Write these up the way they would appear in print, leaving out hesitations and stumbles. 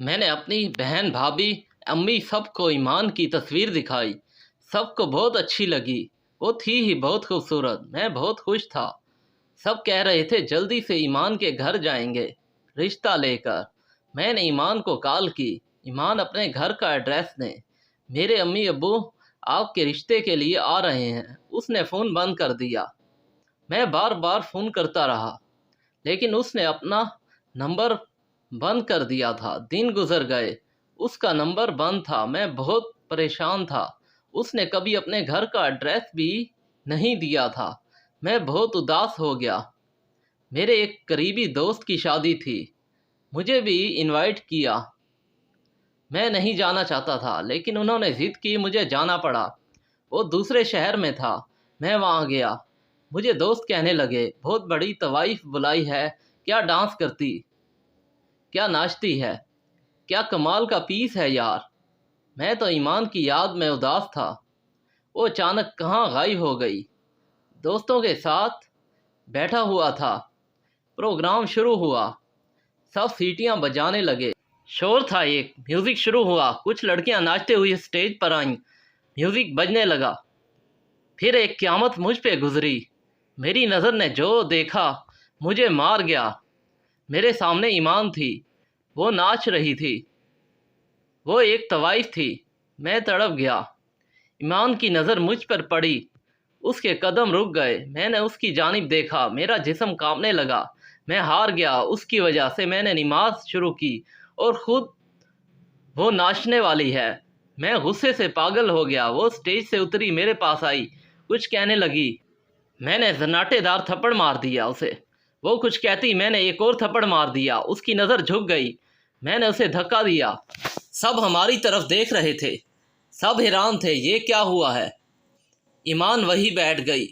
میں نے اپنی بہن، بھابھی، امی سب کو ایمان کی تصویر دکھائی۔ سب کو بہت اچھی لگی، وہ تھی ہی بہت خوبصورت۔ میں بہت خوش تھا۔ سب کہہ رہے تھے جلدی سے ایمان کے گھر جائیں گے رشتہ لے کر۔ میں نے ایمان کو کال کی، ایمان اپنے گھر کا ایڈریس دیں، میرے امی ابو آپ کے رشتے کے لیے آ رہے ہیں۔ اس نے فون بند کر دیا۔ میں بار بار فون کرتا رہا لیکن اس نے اپنا نمبر بند کر دیا تھا۔ دن گزر گئے، اس کا نمبر بند تھا۔ میں بہت پریشان تھا۔ اس نے کبھی اپنے گھر کا ایڈریس بھی نہیں دیا تھا۔ میں بہت اداس ہو گیا۔ میرے ایک قریبی دوست کی شادی تھی، مجھے بھی انوائٹ کیا۔ میں نہیں جانا چاہتا تھا لیکن انہوں نے ضد کی، مجھے جانا پڑا۔ وہ دوسرے شہر میں تھا، میں وہاں گیا۔ مجھے دوست کہنے لگے بہت بڑی طوائف بلائی ہے، کیا ڈانس کرتی، کیا ناچتی ہے، کیا کمال کا پیس ہے یار۔ میں تو ایمان کی یاد میں اداس تھا۔ وہ اچانک کہاں غائب ہو گئی۔ دوستوں کے ساتھ بیٹھا ہوا تھا، پروگرام شروع ہوا، سب سیٹیاں بجانے لگے، شور تھا، ایک میوزک شروع ہوا، کچھ لڑکیاں ناچتے ہوئے اسٹیج پر آئیں، میوزک بجنے لگا۔ پھر ایک قیامت مجھ پہ گزری۔ میری نظر نے جو دیکھا مجھے مار گیا۔ میرے سامنے ایمان تھی، وہ ناچ رہی تھی، وہ ایک طوائف تھی۔ میں تڑپ گیا۔ ایمان کی نظر مجھ پر پڑی، اس کے قدم رک گئے۔ میں نے اس کی جانب دیکھا، میرا جسم کانپنے لگا۔ میں ہار گیا۔ اس کی وجہ سے میں نے نماز شروع کی اور خود وہ ناچنے والی ہے۔ میں غصے سے پاگل ہو گیا۔ وہ اسٹیج سے اتری، میرے پاس آئی، کچھ کہنے لگی۔ میں نے زناٹے دار تھپڑ مار دیا اسے۔ وہ کچھ کہتی، میں نے ایک اور تھپڑ مار دیا۔ اس کی نظر جھک گئی۔ میں نے اسے دھکا دیا۔ سب ہماری طرف دیکھ رہے تھے، سب حیران تھے، یہ کیا ہوا ہے۔ ایمان وہی بیٹھ گئی،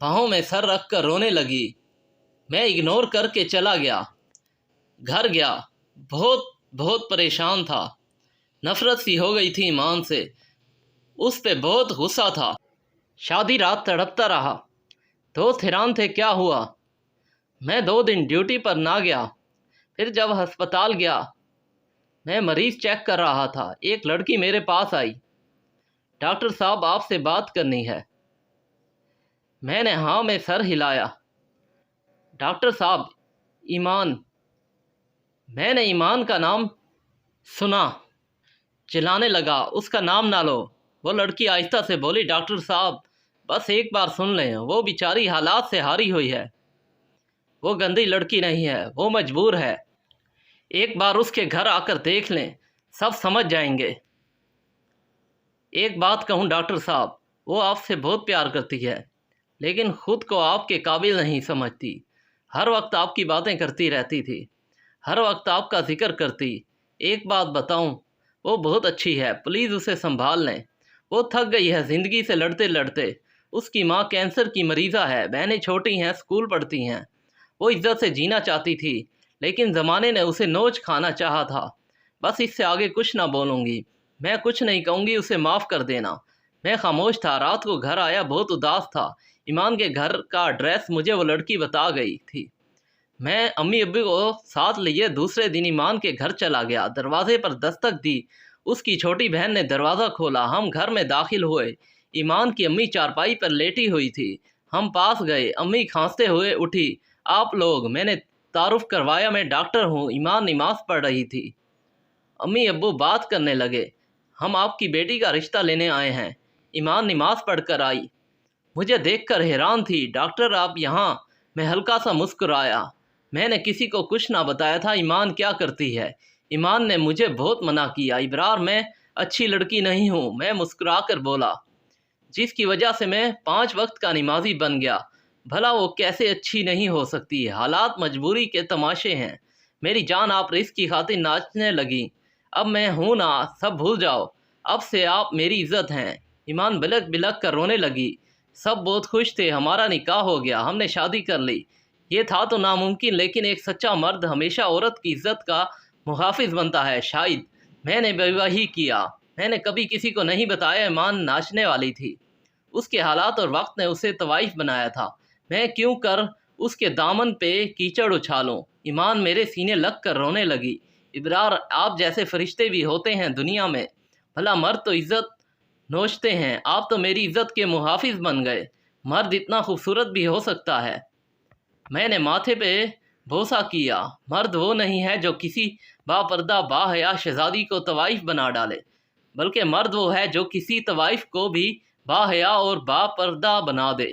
باہوں میں سر رکھ کر رونے لگی۔ میں اگنور کر کے چلا گیا، گھر گیا، بہت پریشان تھا۔ نفرت سی ہو گئی تھی ایمان سے، اس پہ بہت غصہ تھا۔ شادی رات تڑپتا رہا۔ دوست حیران تھے کیا ہوا۔ میں 2 دن ڈیوٹی پر نہ گیا۔ پھر جب ہسپتال گیا، میں مریض چیک کر رہا تھا، ایک لڑکی میرے پاس آئی، ڈاکٹر صاحب آپ سے بات کرنی ہے۔ میں نے ہاں میں سر ہلایا۔ ڈاکٹر صاحب، ایمان۔ میں نے ایمان کا نام سنا، چلانے لگا، اس کا نام نہ لو۔ وہ لڑکی آہستہ سے بولی، ڈاکٹر صاحب بس ایک بار سن لیں، وہ بیچاری حالات سے ہاری ہوئی ہے، وہ گندی لڑکی نہیں ہے، وہ مجبور ہے، ایک بار اس کے گھر آ کر دیکھ لیں، سب سمجھ جائیں گے۔ ایک بات کہوں ڈاکٹر صاحب، وہ آپ سے بہت پیار کرتی ہے لیکن خود کو آپ کے قابل نہیں سمجھتی، ہر وقت آپ کی باتیں کرتی رہتی تھی، ہر وقت آپ کا ذکر کرتی۔ ایک بات بتاؤں، وہ بہت اچھی ہے، پلیز اسے سنبھال لیں، وہ تھک گئی ہے زندگی سے لڑتے لڑتے۔ اس کی ماں کینسر کی مریضہ ہے، بہنیں چھوٹی ہیں، اسکول پڑھتی ہیں۔ وہ عزت سے جینا چاہتی تھی لیکن زمانے نے اسے نوچ کھانا چاہا تھا۔ بس اس سے آگے کچھ نہ بولوں گی، میں کچھ نہیں کہوں گی، اسے معاف کر دینا۔ میں خاموش تھا۔ رات کو گھر آیا، بہت اداس تھا۔ ایمان کے گھر کا ایڈریس مجھے وہ لڑکی بتا گئی تھی۔ میں امی ابو کو ساتھ لیے دوسرے دن ایمان کے گھر چلا گیا۔ دروازے پر دستک دی، اس کی چھوٹی بہن نے دروازہ کھولا، ہم گھر میں داخل ہوئے۔ ایمان کی امی چارپائی پر لیٹی ہوئی تھی، ہم پاس گئے۔ امی کھانستے ہوئے اٹھی، آپ لوگ؟ میں نے تعارف کروایا، میں ڈاکٹر ہوں۔ ایمان نماز پڑھ رہی تھی۔ امی ابو بات کرنے لگے، ہم آپ کی بیٹی کا رشتہ لینے آئے ہیں۔ ایمان نماز پڑھ کر آئی، مجھے دیکھ کر حیران تھی، ڈاکٹر آپ یہاں؟ میں ہلکا سا مسکرایا، میں نے کسی کو کچھ نہ بتایا تھا ایمان کیا کرتی ہے۔ ایمان نے مجھے بہت منع کیا، ابرار میں اچھی لڑکی نہیں ہوں، میں مسکرا کر بولا، جس کی وجہ سے میں 5 وقت کا نمازی بن گیا۔ بھلا وہ کیسے اچھی نہیں ہو سکتی، حالات مجبوری کے تماشے ہیں۔ میری جان آپ رزق کی خاطر ناچنے لگی، اب میں ہوں نا، سب بھول جاؤ، اب سے آپ میری عزت ہیں۔ ایمان بلک بلک کر رونے لگی۔ سب بہت خوش تھے، ہمارا نکاح ہو گیا، ہم نے شادی کر لی۔ یہ تھا تو ناممکن، لیکن ایک سچا مرد ہمیشہ عورت کی عزت کا محافظ بنتا ہے۔ شاید میں نے بھی وہی کیا۔ میں نے کبھی کسی کو نہیں بتایا ایمان ناچنے والی تھی، اس کے حالات اور وقت نے اسے طوائف بنایا تھا۔ میں کیوں کر اس کے دامن پہ کیچڑ اچھالوں۔ ایمان میرے سینے لگ کر رونے لگی۔ ابرار آپ جیسے فرشتے بھی ہوتے ہیں دنیا میں، بھلا مرد تو عزت نوچتے ہیں، آپ تو میری عزت کے محافظ بن گئے۔ مرد اتنا خوبصورت بھی ہو سکتا ہے۔ میں نے ماتھے پہ بوسہ کیا۔ مرد وہ نہیں ہے جو کسی با پردہ با حیا شہزادی کو طوائف بنا ڈالے، بلکہ مرد وہ ہے جو کسی طوائف کو بھی با حیا اور با پردہ بنا دے۔